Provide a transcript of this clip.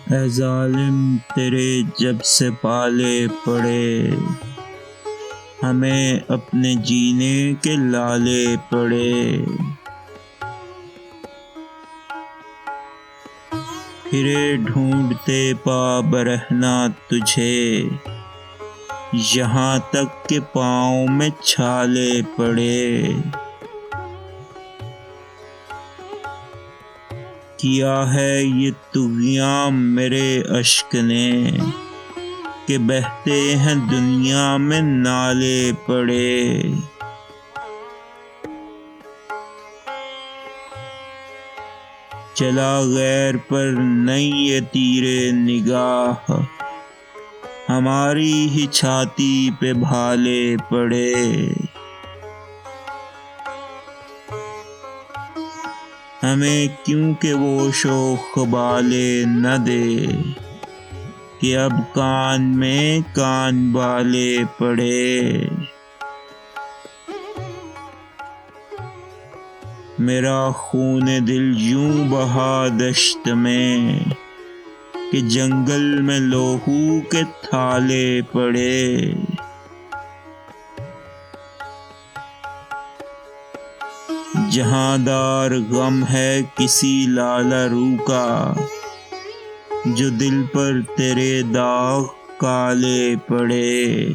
اے ظالم تیرے جب سے پالے پڑے، ہمیں اپنے جینے کے لالے پڑے۔ پھرے ڈھونڈتے پا برہنہ تجھے، یہاں تک کہ پاؤں میں چھالے پڑے۔ کیا ہے یہ طغیاں میرے اشک نے، کہ بہتے ہیں دنیا میں نالے پڑے۔ چلا غیر پر نہیں یہ تیر نگاہ، ہماری ہی چھاتی پہ بھالے پڑے۔ ہمیں کیوں کہ وہ شوخ بالے نہ دے، کہ اب کان میں کان بالے پڑے۔ میرا خون دل یوں بہا دشت میں، کہ جنگل میں لوہو کے تھالے پڑے۔ جہاں دار غم ہے کسی لالہ رو کا، جو دل پر تیرے داغ کالے پڑے۔